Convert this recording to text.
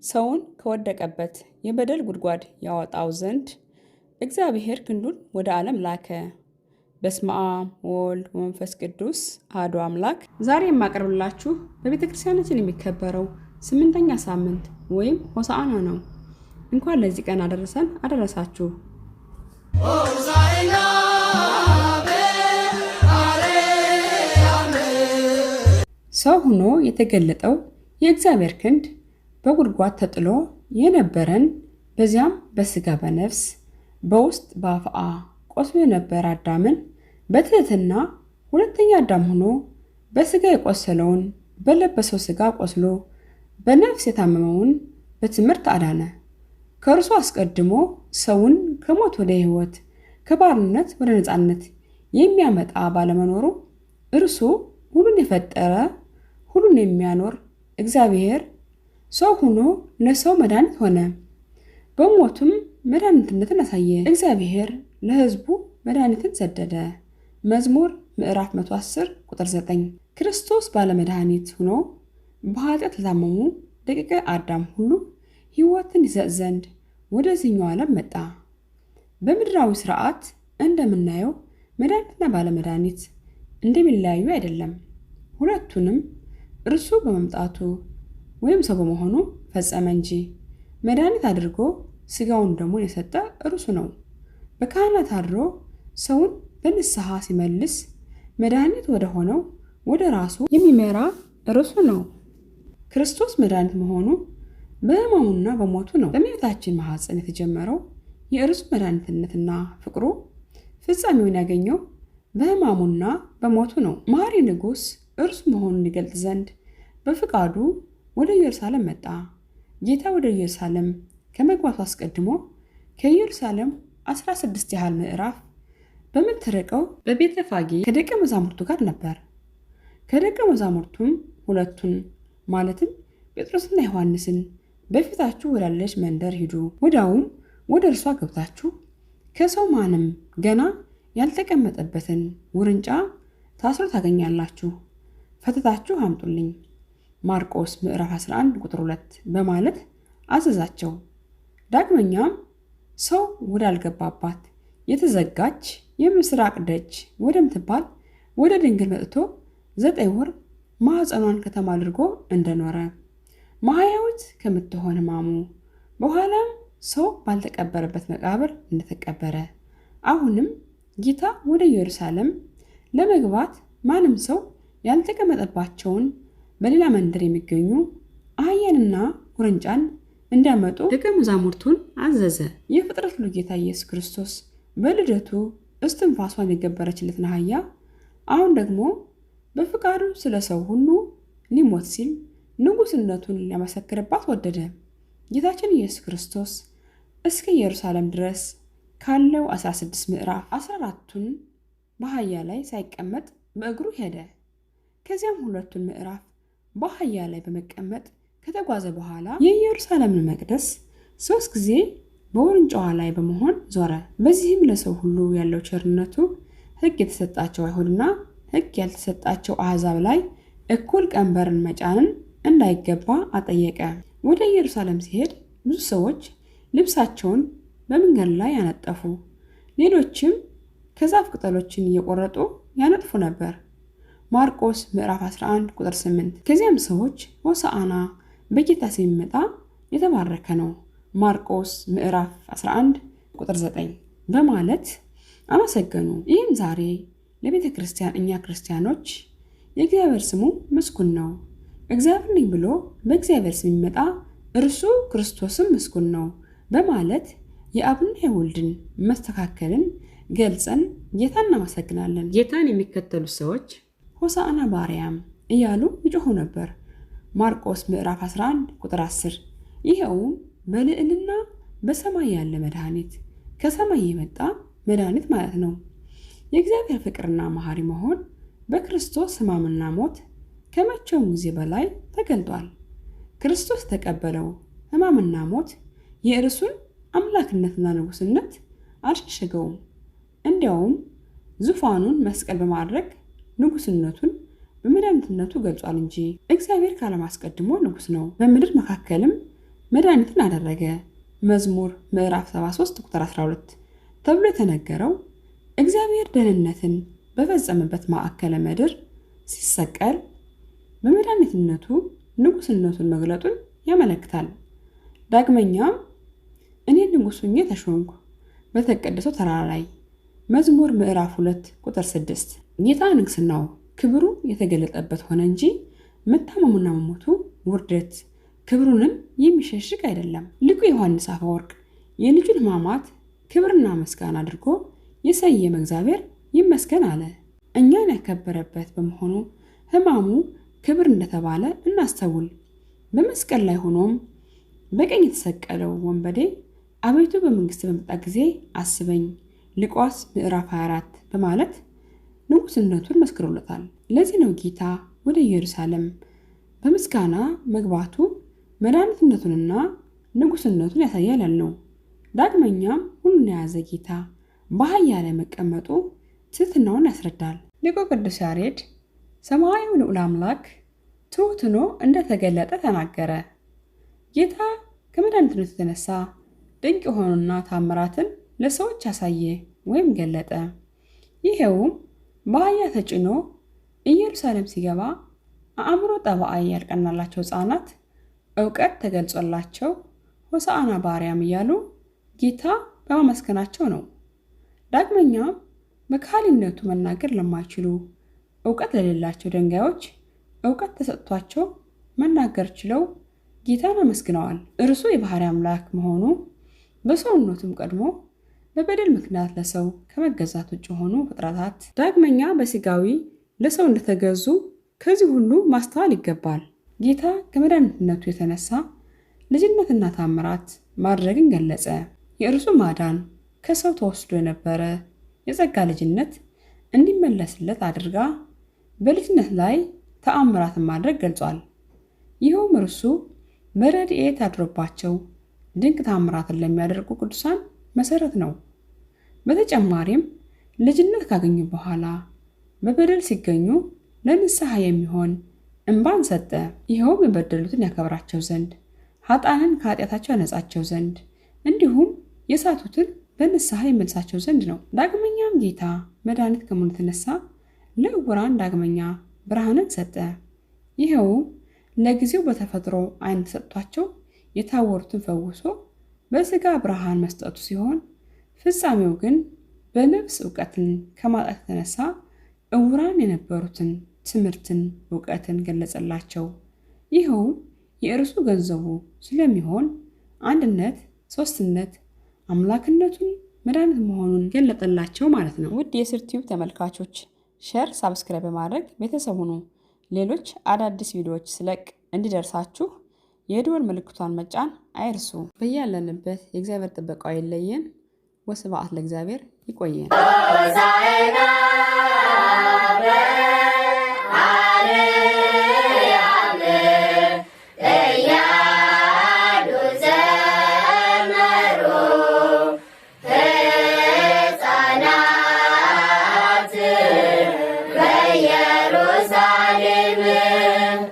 ሰውን ከወደቀበት የበደል ጉድጓድ ያወጣው ዘንድ እግዚአብሔር ክንዱን ወደ ዓለም ላከ። በስመ አብ ወወልድ ወመንፈስ ቅዱስ አሐዱ አምላክ። ዛሬ የማቀርብላችሁ በቤተ ክርስቲያናችን የሚከበረው 8ኛ ሳምንት ወይም ሆሳዕና ነው። እንኳን ለዚህ ቀን አደረሰን አደረሳችሁ። ሰው ሆኖ የተገለጠው የእግዚአብሔር ክንድ በጉድጓድ ተጥሎ የነበረን በዚያም በስጋ በነፍስ በውስጥ በአፍአ ቆስሎ የነበረ አዳምን በትህትና ሁለተኛ አዳም ሆኖ በስጋ የቆሰለውን በለበሰው ስጋ ቆስሎ በነፍስ የታመመውን በትምህርት አዳነ። ከእርሱ አስቀድሞ ሰውን ከሞት ወደ ሕይወት ከባርነት ወደ ነፃነት የሚያመጣ ባለመኖሩ እርሱ ሁሉን የፈጠረ ሁሉን የሚያኖር እግዚአብሔር ሰው ሆኖ ለሰው መድኃኒት ሆነ። በሞቱም መድኃኒትነትን አሳየ። እግዚአብሔር ለሕዝቡ መድኃኒትን ሰደደ። መዝሙር ምዕራፍ 110 ቁጥር 9። ክርስቶስ ባለመድኃኒት ሆኖ በኃጢአት ለታመሙ ደቂቀ አዳም ሁሉ ሕይወትን ይሰጥ ዘንድ ወደዚህኛው ዓለም መጣ። በምድራዊ ሥርዓት እንደምናየው መድኃኒትና ባለመድኃኒት እንደሚለያዩ አይደለም። ሁለቱንም እርሱ በመምጣቱ ወይም ሰው በመሆኑ ፈጸመ እንጂ መድኃኒት አድርጎ ስጋውን ደሙን የሰጠ እርሱ ነው። በካህናት አድሮ ሰውን በንስሐ ሲመልስ መድኃኒት ወደ ሆነው ወደ ራሱ የሚመራ እርሱ ነው። ክርስቶስ መድኃኒት መሆኑ በሕማሙና በሞቱ ነው። በእመቤታችን ማኅፀን የተጀመረው የእርሱ መድኃኒትነትና ፍቅሩ ፍጻሜውን ያገኘው በሕማሙና በሞቱ ነው። መሐሪ ንጉሥ እርሱ መሆኑን ይገልጥ ዘንድ በፍቃዱ ወደ ኢየሩሳሌም መጣ። ጌታ ወደ ኢየሩሳሌም ከመግባቱ አስቀድሞ ከኢየሩሳሌም 16 ያህል ምዕራፍ በምትርቀው በቤተ ፋጌ ከደቀ መዛሙርቱ ጋር ነበር። ከደቀ መዛሙርቱም ሁለቱን ማለትም ጴጥሮስና ዮሐንስን በፊታችሁ ወዳለች መንደር ሂዱ፣ ወዲያውም ወደ እርሷ ገብታችሁ ከሰው ማንም ገና ያልተቀመጠበትን ውርንጫ ታስሮ ታገኛላችሁ፣ ፈትታችሁ አምጡልኝ፣ ማርቆስ ምዕራፍ 11 ቁጥር 2 በማለት አዘዛቸው። ዳግመኛም ሰው ወዳልገባባት የተዘጋች የምስራቅ ደጅ ወደምትባል ወደ ድንግል መጥቶ 9 ወር ማኅፀኗን ከተማ አድርጎ እንደኖረ ማህያዊት ከምትሆን ሕማሙ በኋላም ሰው ባልተቀበረበት መቃብር እንደተቀበረ አሁንም ጌታ ወደ ኢየሩሳሌም ለመግባት ማንም ሰው ያልተቀመጠባቸውን በሌላ መንደር የሚገኙ አህያንና ውርንጫን እንዲያመጡ ደቀ መዛሙርቱን አዘዘ። የፍጥረት ሁሉ ጌታ ኢየሱስ ክርስቶስ በልደቱ እስትንፋሷን የገበረችለትን አህያ አሁን ደግሞ በፍቃዱ ስለ ሰው ሁሉ ሊሞት ሲል ንጉሥነቱን ሊያመሰክርባት ወደደ። ጌታችን ኢየሱስ ክርስቶስ እስከ ኢየሩሳሌም ድረስ ካለው 16 ምዕራፍ 14ቱን በአህያ ላይ ሳይቀመጥ በእግሩ ሄደ። ከዚያም 2ቱን ምዕራፍ በአህያ ላይ በመቀመጥ ከተጓዘ በኋላ የኢየሩሳሌምን መቅደስ 3 ጊዜ በውርንጫዋ ላይ በመሆን ዞረ። በዚህም ለሰው ሁሉ ያለው ቸርነቱ ሕግ የተሰጣቸው አይሁድና ሕግ ያልተሰጣቸው አሕዛብ ላይ እኩል ቀንበርን መጫንን እንዳይገባ አጠየቀ። ወደ ኢየሩሳሌም ሲሄድ ብዙ ሰዎች ልብሳቸውን በመንገድ ላይ ያነጠፉ፣ ሌሎችም ከዛፍ ቅጠሎችን እየቆረጡ ያነጥፉ ነበር። ማርቆስ ምዕራፍ 11 ቁጥር 8። ከዚያም ሰዎች ሆሳዕና በጌታ ስም የሚመጣ የተባረከ ነው ማርቆስ ምዕራፍ 11 ቁጥር 9 በማለት አመሰገኑ። ይህም ዛሬ ለቤተ ክርስቲያን እኛ ክርስቲያኖች የእግዚአብሔር ስሙ ምስጉን ነው፣ እግዚአብሔር ነኝ ብሎ በእግዚአብሔር ስም የሚመጣ እርሱ ክርስቶስም ምስጉን ነው በማለት የአብና የወልድን መስተካከልን ገልጸን ጌታን እናመሰግናለን። ጌታን የሚከተሉ ሰዎች ሆሳዕና በአርያም እያሉ ይጮኹ ነበር። ማርቆስ ምዕራፍ 11 ቁጥር 10። ይኸውም በልዕልና በሰማይ ያለ መድኃኒት ከሰማይ የመጣ መድኃኒት ማለት ነው። የእግዚአብሔር ፍቅርና መሐሪ መሆን በክርስቶስ ሕማምና ሞት ከመቼውም ጊዜ በላይ ተገልጧል። ክርስቶስ ተቀበለው ሕማምና ሞት የእርሱን አምላክነትና ንጉሥነት አልሸሸገውም። እንዲያውም ዙፋኑን መስቀል በማድረግ ንጉሥነቱን በመድኃኒትነቱ ገልጿል እንጂ እግዚአብሔር ከዓለም አስቀድሞ ንጉሥ ነው። በምድር መካከልም መድኃኒትን አደረገ። መዝሙር ምዕራፍ 73 ቁጥር 12 ተብሎ የተነገረው እግዚአብሔር ደህንነትን በፈጸመበት ማዕከለ ምድር ሲሰቀል በመድኃኒትነቱ ንጉሥነቱን መግለጡን ያመለክታል። ዳግመኛም እኔ ንጉሥ ሆኜ ተሾምኩ በተቀደሰው ተራራ ላይ መዝሙር ምዕራፍ 2 ቁጥር 6 ጌታ ንግሥናው ክብሩ የተገለጠበት ሆነ እንጂ መታመሙና መሞቱ ውርደት ክብሩንም የሚሸሽግ አይደለም። ሊቁ ዮሐንስ አፈወርቅ የልጁን ሕማማት ክብርና ምስጋና አድርጎ የሰየመ እግዚአብሔር ይመስገን አለ። እኛን ያከበረበት በመሆኑ ሕማሙ ክብር እንደተባለ እናስተውል። በመስቀል ላይ ሆኖም በቀኝ የተሰቀለው ወንበዴ አቤቱ በመንግስት በመጣ ጊዜ አስበኝ ሉቃስ ምዕራፍ 24 በማለት ንጉሥነቱን መስክሮለታል። ለዚህ ነው ጌታ ወደ ኢየሩሳሌም በምስጋና መግባቱ መድኃኒትነቱንና ንጉሥነቱን ያሳያል ያልነው። ዳግመኛም ሁሉን የያዘ ጌታ በአህያ ላይ መቀመጡ ትሕትናውን ያስረዳል። ሊቁ ቅዱስ ያሬድ ሰማያዊው ልዑል አምላክ ትሑት ሆኖ እንደተገለጠ ተናገረ። ጌታ ከመድኃኒትነቱ የተነሳ ድንቅ የሆኑና ታምራትን ለሰዎች ያሳየ ወይም ገለጠ። ይሄውም በአህያ ተጭኖ ኢየሩሳሌም ሲገባ አእምሮ ጠባይ ያልቀናላቸው ሕፃናት ዕውቀት ተገልጾላቸው ሆሳዕና በአርያም እያሉ ጌታ በማመስገናቸው ነው። ዳግመኛም በካህሊነቱ መናገር ለማይችሉ ዕውቀት ለሌላቸው ድንጋዮች ዕውቀት ተሰጥቷቸው መናገር ችለው ጌታን አመስግነዋል። እርሱ የባሕርይ አምላክ መሆኑ በሰውነቱም ቀድሞ በበደል ምክንያት ለሰው ከመገዛት ውጭ የሆኑ ፍጥረታት ዳግመኛ በሥጋዊ ለሰው እንደተገዙ ከዚህ ሁሉ ማስተዋል ይገባል። ጌታ ከመድኃኒትነቱ የተነሳ ልጅነትና ታምራት ማድረግን ገለጸ። የእርሱ ማዳን ከሰው ተወስዶ የነበረ የጸጋ ልጅነት እንዲመለስለት አድርጋ በልጅነት ላይ ተአምራትን ማድረግ ገልጿል። ይኸውም እርሱ በረድኤት አድሮባቸው ድንቅ ታምራትን ለሚያደርጉ ቅዱሳን መሰረት ነው። በተጨማሪም ልጅነት ካገኙ በኋላ በበደል ሲገኙ ለንስሐ የሚሆን እንባን ሰጠ። ይኸውም የበደሉትን ያከብራቸው ዘንድ ኃጥአንን ከኃጢአታቸው ያነጻቸው ዘንድ እንዲሁም የሳቱትን በንስሐ ይመልሳቸው ዘንድ ነው። ዳግመኛም ጌታ መድኃኒት ከመሆኑ የተነሳ ለዕውራን ዳግመኛ ብርሃንን ሰጠ። ይኸውም ለጊዜው በተፈጥሮ ዓይን ተሰጥቷቸው የታወሩትን ፈውሶ በሥጋ ብርሃን መስጠቱ ሲሆን ፍጻሜው ግን በነፍስ ዕውቀትን ከማጣት የተነሳ ዕውራን የነበሩትን ትምህርትን ዕውቀትን ገለጸላቸው። ይኸውም የእርሱ ገንዘቡ ስለሚሆን አንድነት፣ ሦስትነት፣ አምላክነቱን መድኃኒት መሆኑን ገለጠላቸው ማለት ነው። ውድ የስር ቲዩብ ተመልካቾች ሼር፣ ሳብስክራይብ በማድረግ ቤተሰብ ሁኑ። ሌሎች አዳዲስ ቪዲዮዎች ስለቅ እንዲደርሳችሁ የደወል ምልክቷን መጫን አይርሱ። በያለንበት የእግዚአብሔር ጥበቃው ይለየን። ወስብሐት ለእግዚአብሔር። ይቆየን።